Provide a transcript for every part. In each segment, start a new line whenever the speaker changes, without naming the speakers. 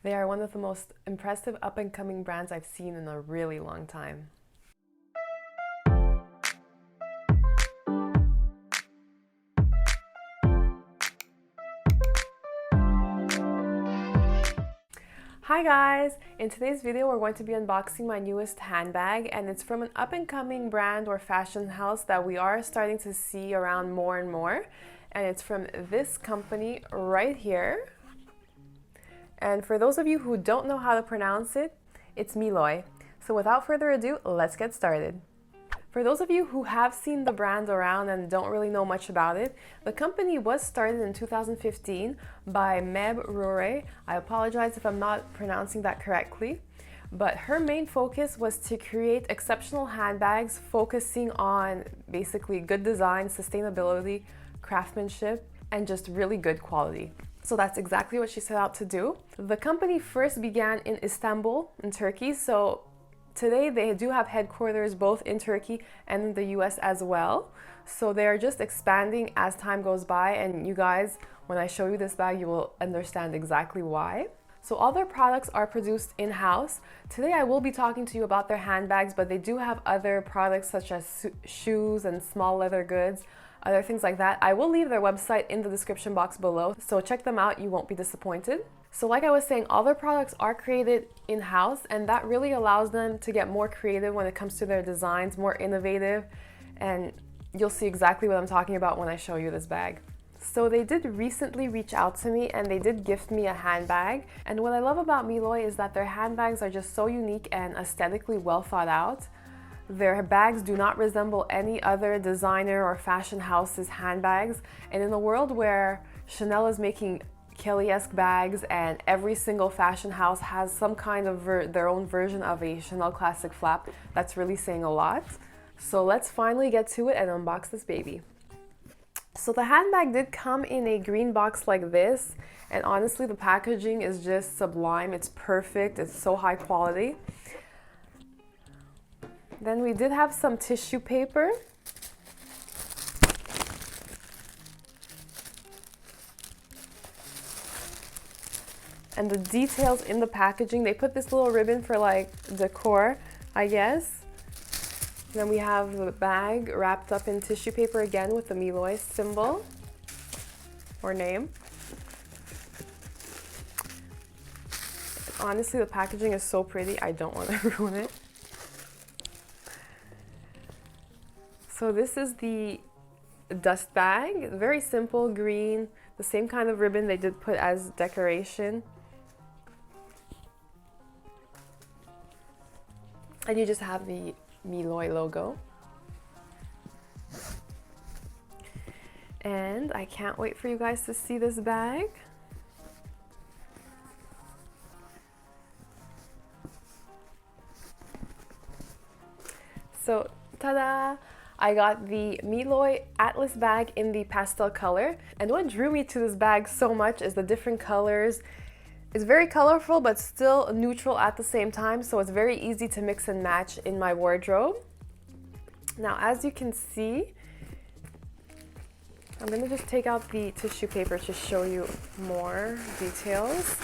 They are one of the most impressive up-and-coming brands I've seen in a really long time. Hi guys! In today's video we're going to be unboxing my newest handbag, and it's from an up-and-coming brand or fashion house that we are starting to see around more and more, and it's from this company right here. And for those of you who don't know how to pronounce it, it's me-loy. So without further ado, let's get started. For those of you who have seen the brand around and don't really know much about it, the company was started in 2015 by Meb Rure. I apologize if I'm not pronouncing that correctly, but her main focus was to create exceptional handbags focusing on basically good design, sustainability, craftsmanship, and just really good quality. So that's exactly what she set out to do. The company first began in Istanbul, in Turkey, so today they do have headquarters both in Turkey and in the US as well. So they are just expanding as time goes by, and you guys, when I show you this bag, you will understand exactly why. So all their products are produced in-house. Today I will be talking to you about their handbags, but they do have other products such as shoes and small leather goods, other things like that. I will leave their website in the description box below, so check them out, you won't be disappointed. So like I was saying, all their products are created in-house, and that really allows them to get more creative when it comes to their designs, more innovative, and you'll see exactly what I'm talking about when I show you this bag. So they did recently reach out to me and they did gift me a handbag, and what I love about me-loy is that their handbags are just so unique and aesthetically well thought out. Their bags do not resemble any other designer or fashion house's handbags, and in a world where Chanel is making Kelly-esque bags and every single fashion house has some kind of their own version of a Chanel classic flap, that's really saying a lot. So let's finally get to it and unbox this baby. So the handbag did come in a green box like this, and honestly the packaging is just sublime. It's perfect, it's so high quality. Then we did have some tissue paper. And the details in the packaging, they put this little ribbon for like decor, I guess. Then we have the bag wrapped up in tissue paper again with the me-loy symbol or name. Honestly, the packaging is so pretty, I don't want to ruin it. So this is the dust bag, very simple, green, the same kind of ribbon they did put as decoration. And you just have the me-loy logo. And I can't wait for you guys to see this bag. So, ta-da! I got the Mlouye Atlas bag in the pastel color. And what drew me to this bag so much is the different colors. It's very colorful, but still neutral at the same time, so it's very easy to mix and match in my wardrobe. Now, as you can see, I'm gonna just take out the tissue paper to show you more details.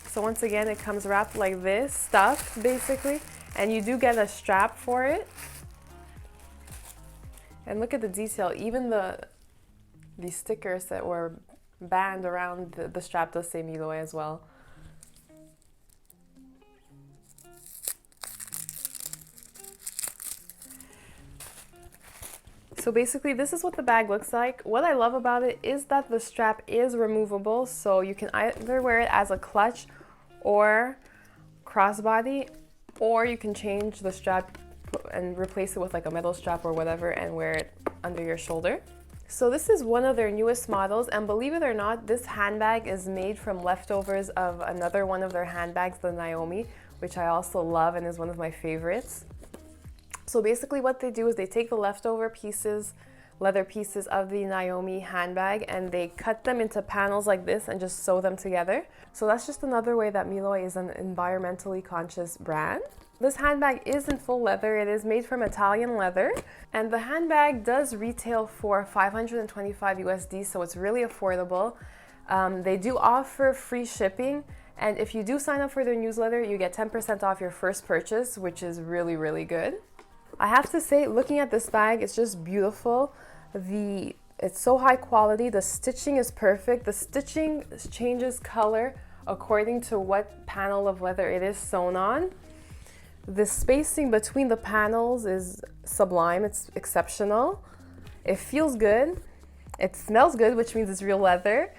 So once again, it comes wrapped like this, stuffed basically, and you do get a strap for it. And look at the detail, even the stickers that were band around the strap does say me-loy as well. So basically this is what the bag looks like. What I love about it is that the strap is removable, so you can either wear it as a clutch or crossbody, or you can change the strap and replace it with like a metal strap or whatever and wear it under your shoulder. So this is one of their newest models, and believe it or not, this handbag is made from leftovers of another one of their handbags, the Naomi, which I also love and is one of my favorites. So basically what they do is they take the leftover pieces, leather pieces of the Naomi handbag, and they cut them into panels like this and just sew them together. So that's just another way that me-loy is an environmentally conscious brand. This handbag is in full leather. It is made from Italian leather, and the handbag does retail for $525 USD, so it's really affordable. They do offer free shipping, and if you do sign up for their newsletter, you get 10% off your first purchase, which is really, really good. I have to say, looking at this bag, it's just beautiful. It's so high quality. The stitching is perfect. The stitching changes color according to what panel of leather it is sewn on. The spacing between the panels is sublime. It's exceptional. It feels good. It smells good, which means it's real leather.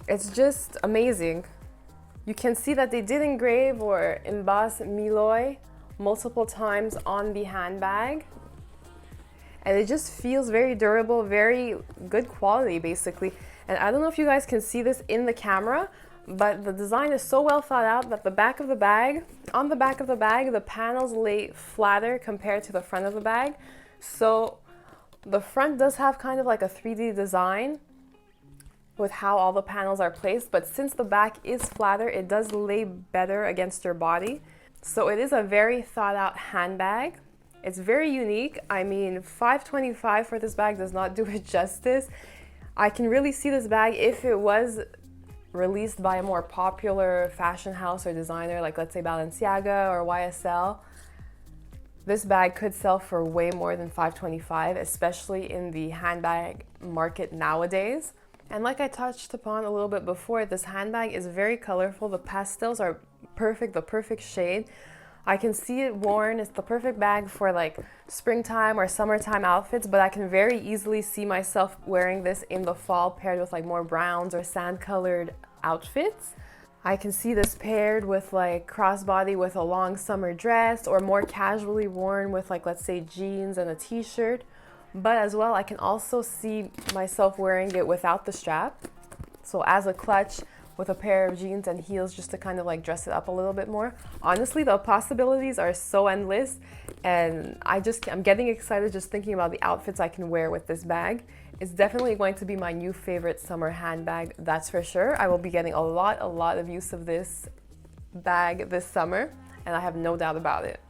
It's just amazing. You can see that they did engrave or emboss me-loy multiple times on the handbag. And it just feels very durable, very good quality basically. And I don't know if you guys can see this in the camera, but the design is so well thought out that on the back of the bag, the panels lay flatter compared to the front of the bag. So the front does have kind of like a 3D design with how all the panels are placed, but since the back is flatter, it does lay better against your body. So it is a very thought out handbag. It's very unique. I mean, $525 for this bag does not do it justice. I can really see this bag if it was released by a more popular fashion house or designer, like let's say Balenciaga or YSL. This bag could sell for way more than $525, especially in the handbag market nowadays. And like I touched upon a little bit before, this handbag is very colorful. The pastels are perfect, the perfect shade. I can see it worn. It's the perfect bag for like springtime or summertime outfits, but I can very easily see myself wearing this in the fall paired with like more browns or sand colored outfits. I can see this paired with like crossbody with a long summer dress, or more casually worn with like, let's say, jeans and a t-shirt. But as well, I can also see myself wearing it without the strap. So as a clutch with a pair of jeans and heels, just to kind of like dress it up a little bit more. Honestly, the possibilities are so endless, and I'm getting excited just thinking about the outfits I can wear with this bag. It's definitely going to be my new favorite summer handbag, that's for sure. I will be getting a lot of use of this bag this summer, and I have no doubt about it.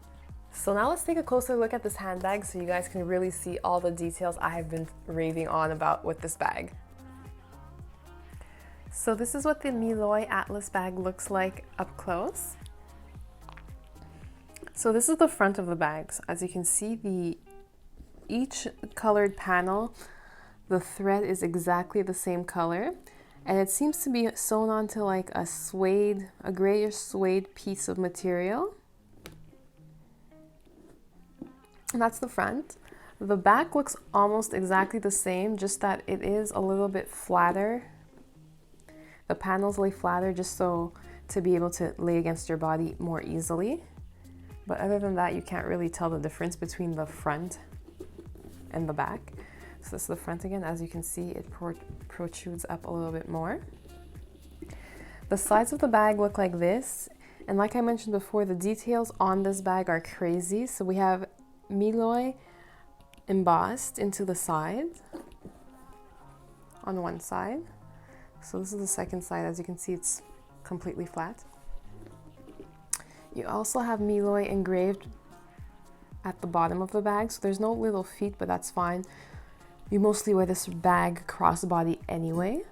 So now let's take a closer look at this handbag so you guys can really see all the details I have been raving on about with this bag. So this is what the Mlouye Atlas bag looks like up close. So this is the front of the bag. So as you can see, each colored panel, the thread is exactly the same color, and it seems to be sewn onto like a grayish suede piece of material. And that's the front. The back looks almost exactly the same, just that it is a little bit flatter. The panels lay flatter just so to be able to lay against your body more easily. But other than that, you can't really tell the difference between the front and the back. So this is the front again. As you can see, it protrudes up a little bit more. The sides of the bag look like this. And like I mentioned before, the details on this bag are crazy. So we have me-loy embossed into the side on one side. So this is the second side. As you can see, it's completely flat. You also have me-loy engraved at the bottom of the bag. So there's no little feet, but that's fine. You mostly wear this bag crossbody anyway.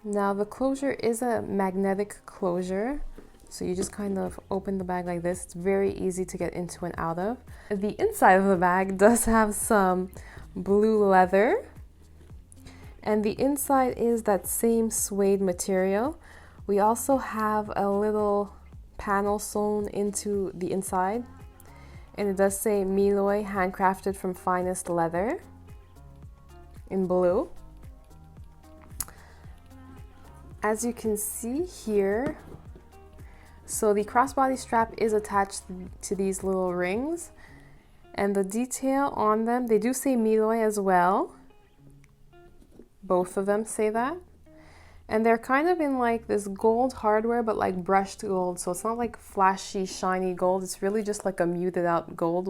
Now the closure is a magnetic closure. So you just kind of open the bag like this. It's very easy to get into and out of. The inside of the bag does have some blue leather, and the inside is that same suede material. We also have a little panel sewn into the inside, and it does say me-loy, handcrafted from finest leather in blue. As you can see here, so the crossbody strap is attached to these little rings, and the detail on them, they do say me-loy as well. Both of them say that. And they're kind of in like this gold hardware, but like brushed gold. So it's not like flashy, shiny gold. It's really just like a muted out gold,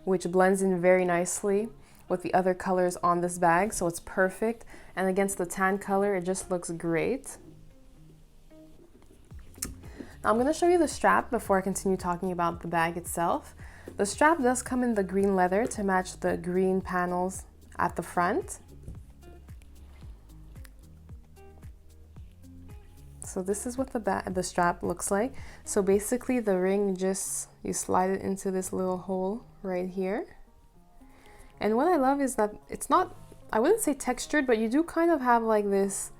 which blends in very nicely with the other colors on this bag. So it's perfect. And against the tan color, it just looks great. Now I'm going to show you the strap before I continue talking about the bag itself. The strap does come in the green leather to match the green panels at the front. So this is what the strap looks like. So basically the ring, just you slide it into this little hole right here. And what I love is that it's not, I wouldn't say textured, but you do kind of have like this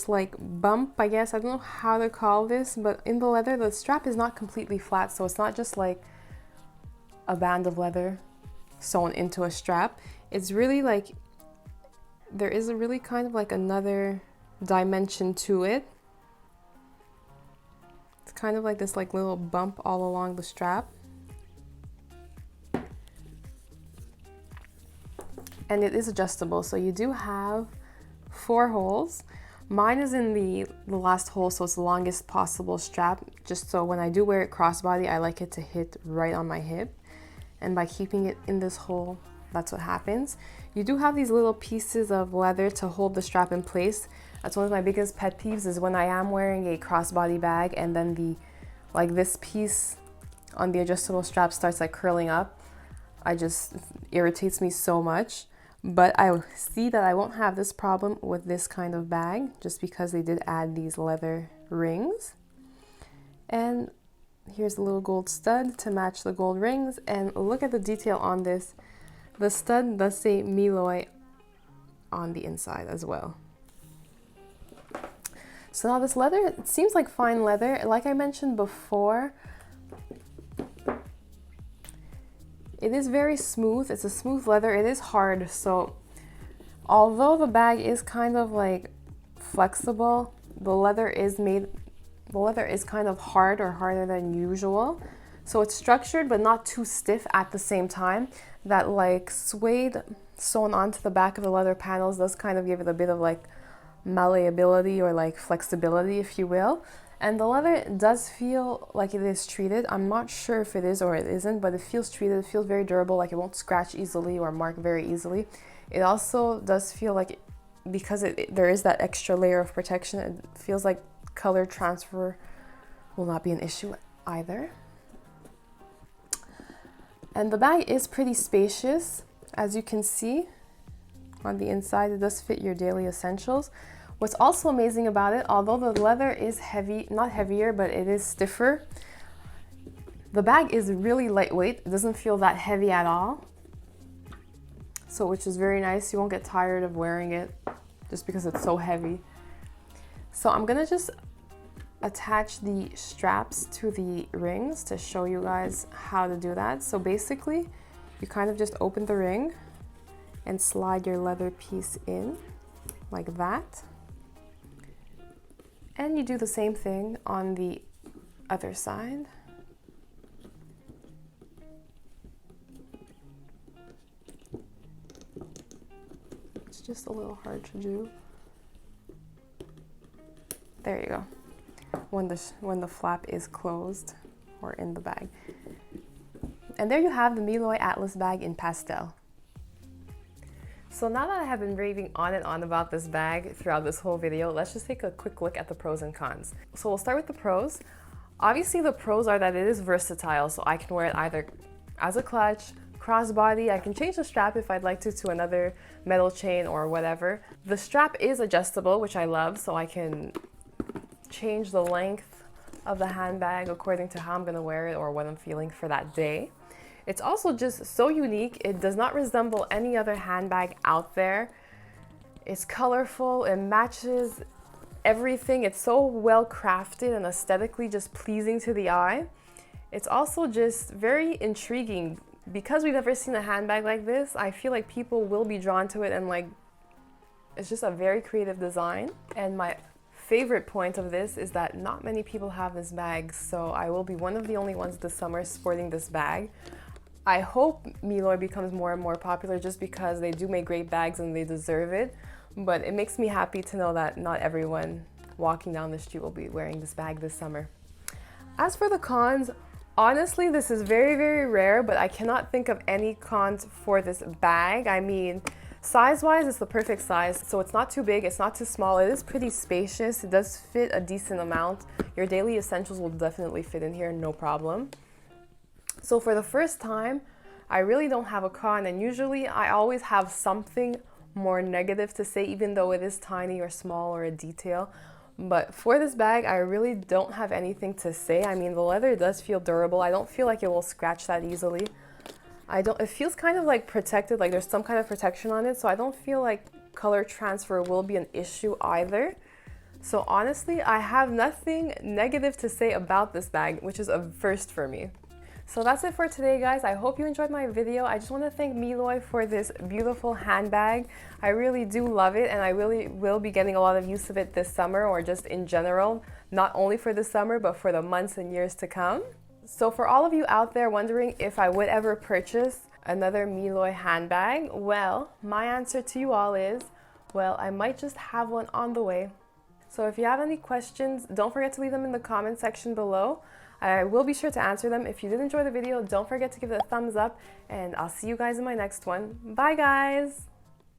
like bump, I guess. I don't know how to call this, but in the leather, the strap is not completely flat. So it's not just like a band of leather sewn into a strap. It's really like, there is a really kind of like another dimension to it. It's kind of like this like little bump all along the strap. And it is adjustable, so you do have 4 holes. Mine is in the last hole, so it's the longest possible strap, just so when I do wear it crossbody, I like it to hit right on my hip. And by keeping it in this hole, that's what happens. You do have these little pieces of leather to hold the strap in place. That's one of my biggest pet peeves, is when I am wearing a crossbody bag and then this piece on the adjustable strap starts like curling up. It irritates me so much. But I see that I won't have this problem with this kind of bag, just because they did add these leather rings. And here's a little gold stud to match the gold rings. And look at the detail on this. The stud does say me-loy on the inside as well. So now this leather, it seems like fine leather. Like I mentioned before, it is very smooth. It's a smooth leather. It is hard. So although the bag is kind of like flexible, the leather is kind of hard, or harder than usual. So it's structured but not too stiff at the same time. That like suede sewn onto the back of the leather panels does kind of give it a bit of like malleability, or like flexibility, if you will. And the leather does feel like it is treated. I'm not sure if it is or it isn't, but it feels treated. It feels very durable, like it won't scratch easily or mark very easily. It also does feel like, because there is that extra layer of protection, it feels like color transfer will not be an issue either. And the bag is pretty spacious, as you can see. On the inside, it does fit your daily essentials. What's also amazing about it, although the leather is heavy, not heavier, but it is stiffer, the bag is really lightweight. It doesn't feel that heavy at all. So, which is very nice. You won't get tired of wearing it just because it's so heavy. So I'm gonna just attach the straps to the rings to show you guys how to do that. So basically, you kind of just open the ring and slide your leather piece in like that. And you do the same thing on the other side. It's just a little hard to do. There you go. When the flap is closed or in the bag. And there you have the Mlouye Atlas bag in pastel. So now that I have been raving on and on about this bag throughout this whole video, let's just take a quick look at the pros and cons. So we'll start with the pros. Obviously the pros are that it is versatile, so I can wear it either as a clutch, crossbody. I can change the strap if I'd like to another metal chain or whatever. The strap is adjustable, which I love, so I can change the length of the handbag according to how I'm gonna wear it or what I'm feeling for that day. It's also just so unique. It does not resemble any other handbag out there. It's colorful, it matches everything. It's so well crafted and aesthetically just pleasing to the eye. It's also just very intriguing. Because we've never seen a handbag like this, I feel like people will be drawn to it, and like, it's just a very creative design. And my favorite point of this is that not many people have this bag, so I will be one of the only ones this summer sporting this bag. I hope me-loy becomes more and more popular, just because they do make great bags and they deserve it. But it makes me happy to know that not everyone walking down the street will be wearing this bag this summer. As for the cons, honestly, this is very, very rare, but I cannot think of any cons for this bag. I mean, size-wise, it's the perfect size. So it's not too big, it's not too small. It is pretty spacious. It does fit a decent amount. Your daily essentials will definitely fit in here, no problem. So for the first time, I really don't have a con, and usually I always have something more negative to say, even though it is tiny or small or a detail. But for this bag, I really don't have anything to say. I mean, the leather does feel durable. I don't feel like it will scratch that easily. It feels kind of like protected, like there's some kind of protection on it, so I don't feel like color transfer will be an issue either. So honestly, I have nothing negative to say about this bag, which is a first for me. So that's it for today, guys. I hope you enjoyed my video. I just want to thank me-loy for this beautiful handbag. I really do love it, and I really will be getting a lot of use of it this summer, or just in general, not only for the summer, but for the months and years to come. So for all of you out there wondering if I would ever purchase another me-loy handbag, well, my answer to you all is, well, I might just have one on the way. So if you have any questions, don't forget to leave them in the comment section below. I will be sure to answer them. If you did enjoy the video, don't forget to give it a thumbs up, and I'll see you guys in my next one. Bye, guys!